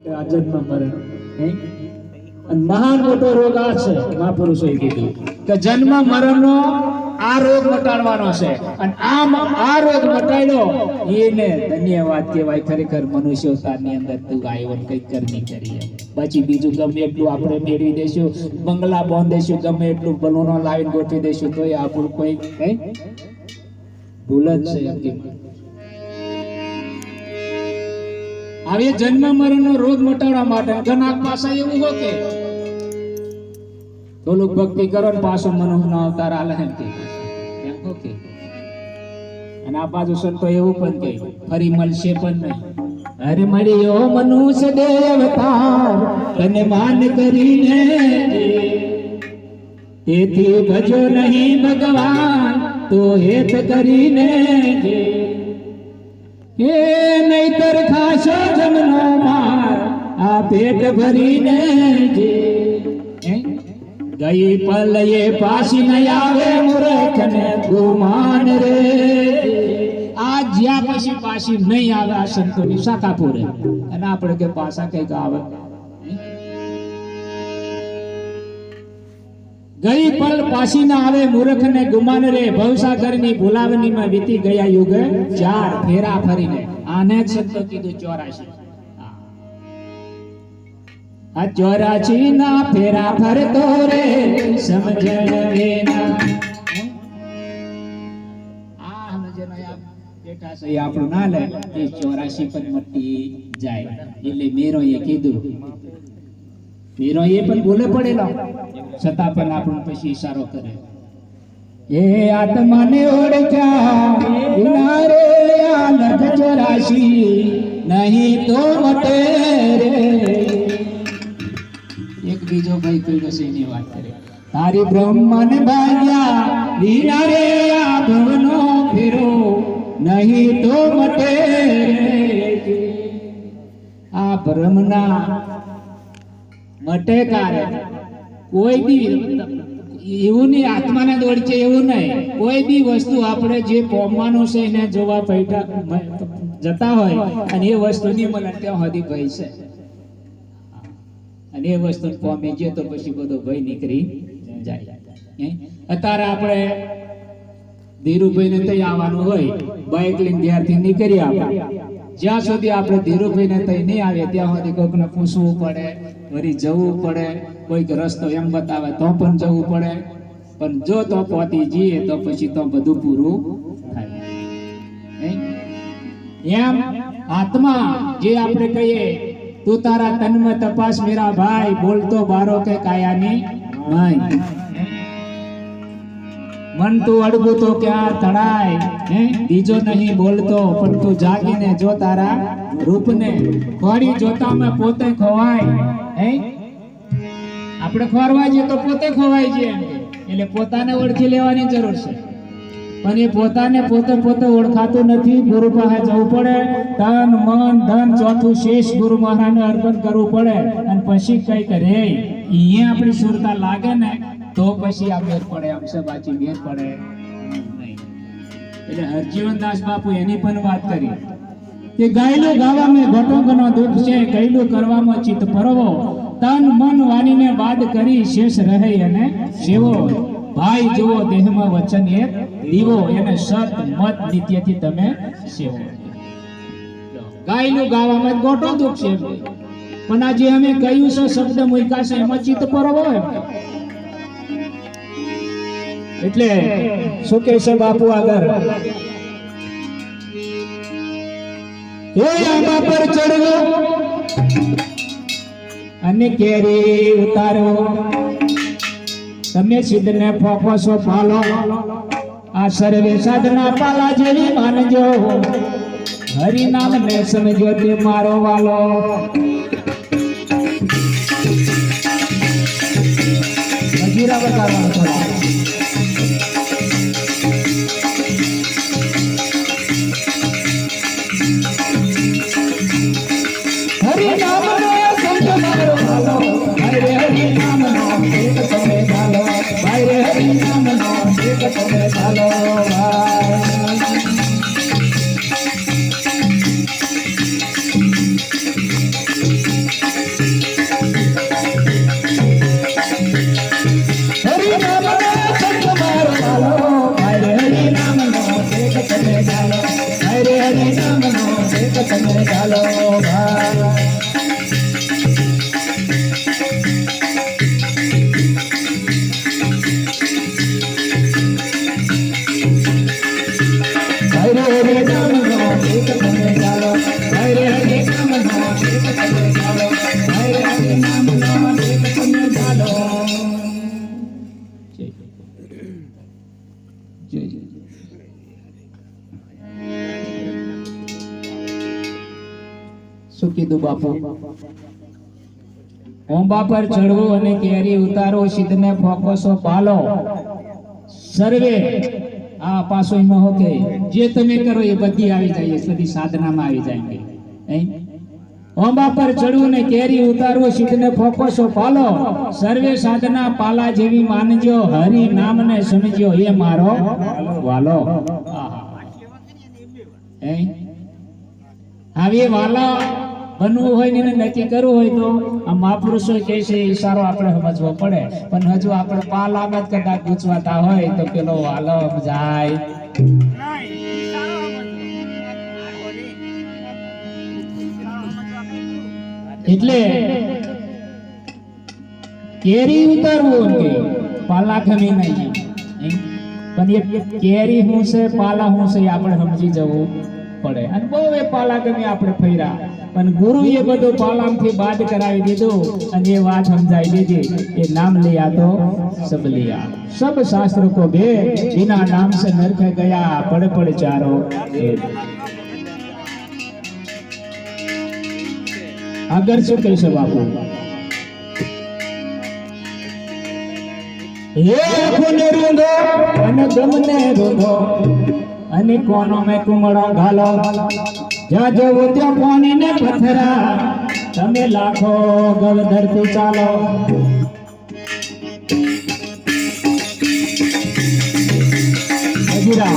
જન્મ મરણ મહાન મોટો રોગ આ છે. મહાપુરુષોએ કીધું કે જન્મ મરણનો આ રોગ મટાડવાનો છે અને આ રોગ મટાડ્યો એને ધન્યવાદ કહેવાય. ખરેખર મનુષ્યતાની અંદર તું આવ્યો કઈ કરની કરી. પછી બીજું ગમે એટલું આપણે મેળવી દેશું, બંગલા બાંધીશું, ગમે એટલું બલૂનો લાવીને ગોઠવી દેશું, તો આપણું કોઈ કઈ ભૂલ જ છે. હવે જન્મ મરણનો રોગ મટાડવા માટે ઘણા પાસા એવું હો કે થોડુંક ભક્તિ કરો ને પાછો મનુષ્યનો અવતાર આલે એમ કે અને આ બાજુ સંતો એવું પણ કહે ફરી મળશે પણ નહીં. અરે મળ્યો મનુષ્ય દેવતાર તને માન કરીને, તેથી ભજો નહીં ભગવાન તો હેત કરીને. એ નહીતર ખાશો જમનો માર આ પેટ ભરીને. ગઈ પલયે પાછી ન આવે મૂર્ખ ને ગુમાન રે. આ જ્યાં પછી પાછી નહીં આવે આ સંતોની શાખા પૂરે અને આપણે કે પાછા કઈક આવે. ગઈ પલ પાછી ના આવે મૂર્ખ ને ગુમાન રે. ભવસાગરની ભૂલાવની માં વીતી ગયા યુગ 4 ફેરા ફરીને. આને જ સંતો કીધું 84. આ 84 ના ફેરા ફરતો રે સમજણ વેના. આ સમજણ બેઠા છે આપણું ના લે એ 84 પણ મટી જાય. એટલે મેરો એ કીધું, મેરો એ પણ ભૂલે પડેલો છતાં પણ આપણને પછી ઈશારો કરે. એ આત્માને ઓળખ્યા વિના રે આ લખ 84 નહીં તો મટે રે. એક બીજો ભાઈ પીડો છે એની વાત કરે. તારી બ્રહ્મન ભાગ્યા વિના રે આ ભવનો ફેરો નહીં તો મટે રે. આ બ્રહ્મના મટે કારે કોઈ બી એવું નહીં આત્માને દોડશે એવું નહીં. કોઈ બી વસ્તુ આપણે જે પોમવાનું છે એને જોવા પૈઠા જતા હોય અને એ વસ્તુ નહીં મળે ત્યાં સુધી ભય છે અને એ વસ્તુ પોમી ગયો તો પછી બધો ભય નીકળી જાય. અત્યારે આપણે ધીરુભાઈ ને તઈ આવવાનું હોય, બાઇક લઈને ત્યારથી નીકળી આપણે. જ્યાં સુધી આપણે ધીરુભાઈ ને તઈ નહીં આવે ત્યાં સુધી કોઈકને પૂછવું પડે, વળી જવું પડે, કોઈક રસ્તો એમ બતાવે તો પણ જવું પડે. પણ જો તો પહોંચી જઈએ તો પછી તો બધું પૂરું થાય. એમ આત્મા જે આપણે કહીએ તું તારા તનમાં તપાસ મેરા ભાઈ, બોલતો બારો કે કાયાની નહીં. મન તું અડગું તો ક્યાં તળાય, બીજો નહીં બોલતો પણ તું જાગીને જો તારા રૂપને. ખોરી જોતામાં પોતે ખોવાય. આપણે ખોરવા જઈએ તો પોતે ખોવાય છે. એટલે પોતાને ઓળખી લેવાની જરૂર છે. પણ એ પોતાને પોતે ઓળખાતું નથી. ગુરુ પાસે જવું પડે, તન મન ધન ચોથું શેષ ગુરુ મહારાજને અર્પણ કરવું પડે અને પછી કઈક રે અહીંયા આપણી સુરતા લાગે ને તો પછી આ મેર પડે. અમસે બાચી મેર પડે નહીં. એટલે હરજીવનદાસ બાપુ એની પણ વાત કરી કે ગાયલું ગાવામાં ઘટોગનો દુઃખ છે, ગયલું કરવામાં ચિત્ત પરવો. તન મન વાણીને બાદ કરી શેષ રહે અને સેવો. ભાઈ જુઓ દેહમાં વચન એક દીવો, એને સત મત નિત્યથી તમે સેવો. ગાયલું ગાવામાં ગોટો દુઃખ છે પણ આજે અમે કહ્યું છે શબ્દ મૂક્યા છે એમાં ચિત્ત પરવો. એટલે શું કે છે બાપુ આગળ, એ આંબા પર ચડવો અને કેરી ઉતારો. તમે સિદ્ધને ફોફો છો પાલો, આ સર્વે સાધના પાલા જેવી માનજો. હરિનામ ને સમજો તે મારો વાલો. મજીરા બતાવવાનો થોડા. હરિનામ ને સમજો મારો વાલો. હરે હરિનામ નો એક તમે ધાલો. ભાઈ રે હરિનામ નો એક તમે ધાલો. ભાઈ ચાલો હરે નામનો એક તમે ચાલો જય જય શું કીધું બાપુ ઓંબા પર ચડવું અને કેરી ઉતારો સિદ્ધને ફોકસો પાલો સર્વે આ પાસો એમાં હો કે જે તમે કરો એ બધી આવી જાય બધી સાધનામાં આવી જાય ઓંબા પર ચડવું ને કેરી ઉતારવું સિદ્ધને ફોકસો પાલો સર્વે સાધના પાલા જેવી માનજો હરિ નામને સમજ્યો એ મારો વાલો આવી વાલા બનવું હોય ને નક્કી કરવું હોય તો આ મહાપુરુષો કહે છે ઈશારો આપણે સમજવો પડે પણ હજુ આપણે પાલામાં જ કદાચ ગુચવાતા હોય તો પેલો વાલો જાય એટલે કેરી ઉતારવું કે પાલા ખમી નહીં પણ એ કેરી હું છે પાલા હું છે આપણે સમજી જવું પડે અને બહુ એ પાલા ગમે આપણે ફર્યા પણ ગુરુ એ બધું પાલામથી બાદ કરાવી દીધું અને એ વાત સમજાઈ દીધી એ નામ लिया तो सब लिया सब शास्त्र को भेद बिना नाम से नरक गया पड़ पड़ चारो अगर શું કહેશે બાપુ હે ખૂને રૂંધો અને ગમને રૂંધો અને કોનો મે કુમળો ઘાલો જ્યાં જવું ત્યાં પાણી ને પથરા તમે લાખો ગવ ધરતી ચાલો હજીરા